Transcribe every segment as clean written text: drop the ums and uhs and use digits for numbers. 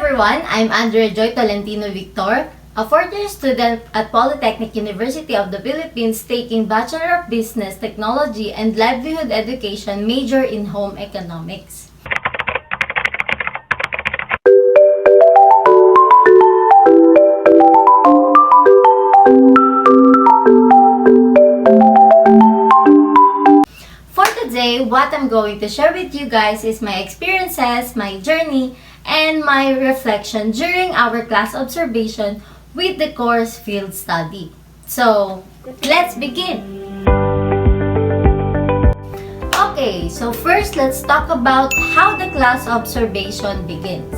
everyone, I'm Andrea Tolentino Victor, a fourth-year student at Polytechnic University of the Philippines taking Bachelor of Business Technology and Livelihood Education major in Home Economics. For today, what I'm going to share with you guys is my experiences, my journey, and my reflection during our class observation with the course field study. So, let's begin! Okay, so first let's talk about how the class observation begins.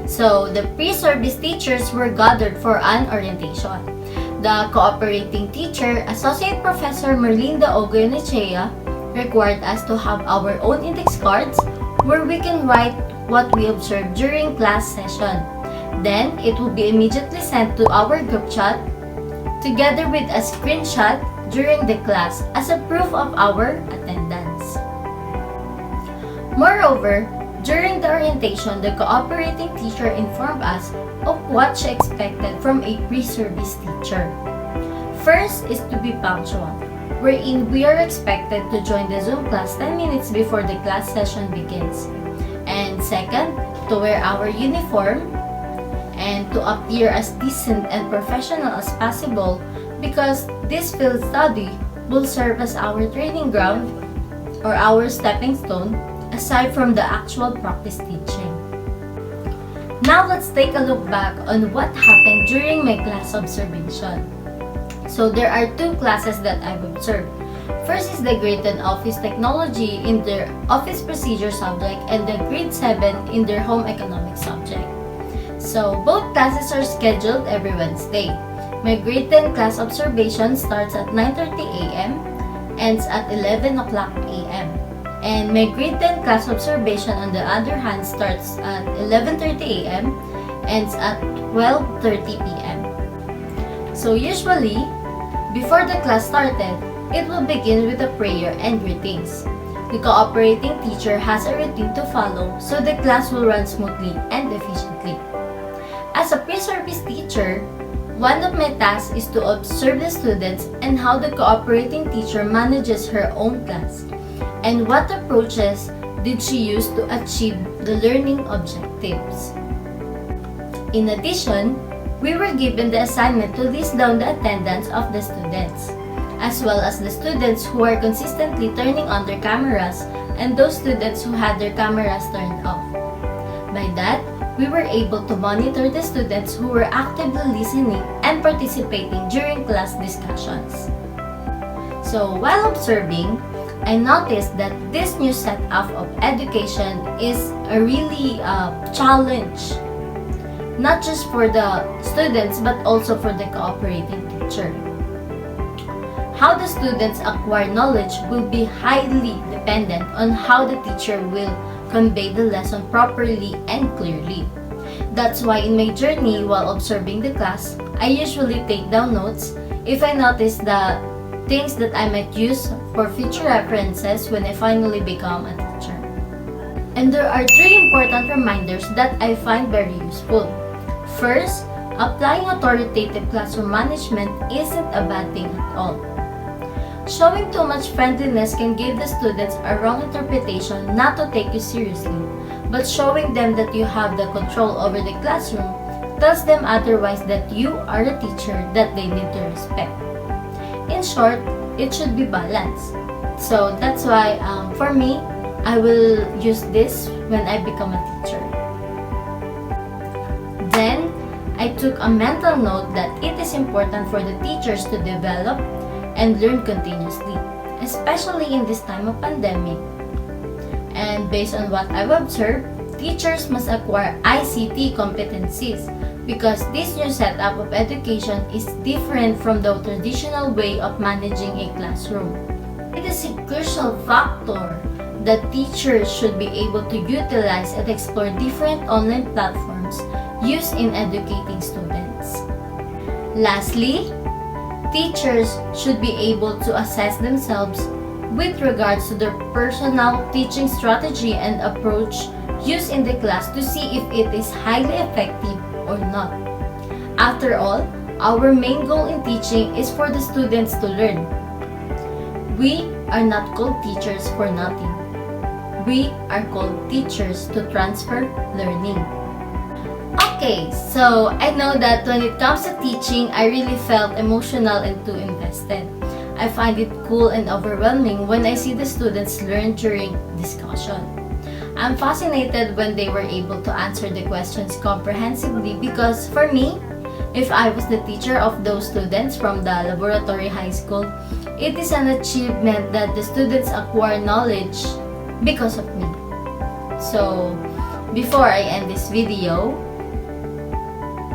So, the pre-service teachers were gathered for an orientation. The cooperating teacher, Associate Professor Merlinda Ogoyonechea, required us to have our own index cards where we can write what we observed during class session. Then, it will be immediately sent to our group chat together with a screenshot during the class as a proof of our attendance. Moreover, during the orientation, the cooperating teacher informed us of what she expected from a pre-service teacher. First is to be punctual, wherein we are expected to join the Zoom class 10 minutes before the class session begins. And second, to wear our uniform and to appear as decent and professional as possible because this field study will serve as our training ground or our stepping stone aside from the actual practice teaching. Now let's take a look back on what happened during my class observation. So there are two classes that I've observed. First is the grade 10 Office Technology in their Office Procedure subject and the grade 7 in their Home Economics subject. So both classes are scheduled every Wednesday. My grade 10 class observation starts at 9:30 a.m. ends at 11 o'clock a.m. And my grade 10 class observation on the other hand starts at 11:30 a.m. ends at 12:30 p.m. So usually, before the class started, it will begin with a prayer and greetings. The cooperating teacher has a routine to follow so the class will run smoothly and efficiently. As a pre-service teacher, one of my tasks is to observe the students and how the cooperating teacher manages her own class and what approaches did she use to achieve the learning objectives. In addition, we were given the assignment to list down the attendance of the students, as well as the students who are consistently turning on their cameras and those students who had their cameras turned off. By that, we were able to monitor the students who were actively listening and participating during class discussions. So, while observing, I noticed that this new setup of education is a really challenge, not just for the students but also for the cooperating teacher. How the students acquire knowledge will be highly dependent on how the teacher will convey the lesson properly and clearly. That's why in my journey while observing the class, I usually take down notes if I notice the things that I might use for future references when I finally become a teacher. And there are three important reminders that I find very useful. First, applying authoritative classroom management isn't a bad thing at all. Showing too much friendliness can give the students a wrong interpretation not to take you seriously, but showing them that you have the control over the classroom tells them otherwise that you are a teacher that they need to respect. In short, it should be balanced. So that's why for me, I will use this when I become a teacher. Then, I took a mental note that it is important for the teachers to develop and learn continuously, especially in this time of pandemic. And based on what I've observed, teachers must acquire ICT competencies because this new setup of education is different from the traditional way of managing a classroom. It is a crucial factor that teachers should be able to utilize and explore different online platforms used in educating students. Lastly, teachers should be able to assess themselves with regards to their personal teaching strategy and approach use in the class to see if it is highly effective or not. After all, our main goal in teaching is for the students to learn. We are not called teachers for nothing. We are called teachers to transfer learning. Okay, so I know that when it comes to teaching, I really felt emotional and too invested. I find it cool and overwhelming when I see the students learn during discussion. I'm fascinated when they were able to answer the questions comprehensively because for me, if I was the teacher of those students from the laboratory high school, it is an achievement that the students acquire knowledge because of me. So, before I end this video,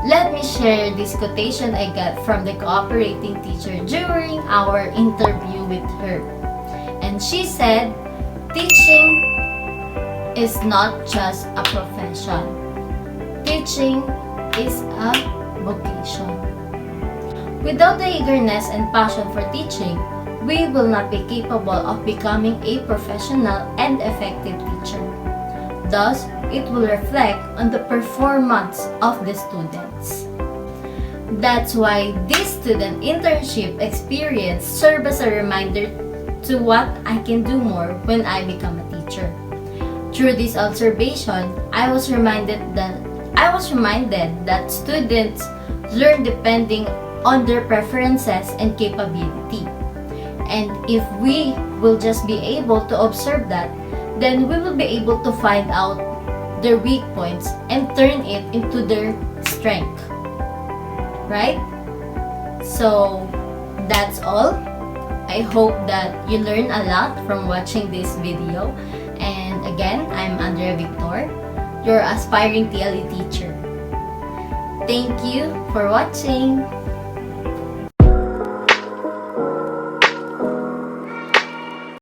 let me share this quotation I got from the cooperating teacher during our interview with her. And she said, "Teaching is not just a profession. Teaching is a vocation." Without the eagerness and passion for teaching, we will not be capable of becoming a professional and effective teacher. Thus, it will reflect on the performance of the students. That's why this student internship experience serves as a reminder to what I can do more when I become a teacher. Through this observation, I was reminded that students learn depending on their preferences and capability. And if we will just be able to observe that, then we will be able to find out their weak points and turn it into their strength. Right? So, that's all. I hope that you learn a lot from watching this video. And again, I'm Andrea Victor, your aspiring TLE teacher. Thank you for watching.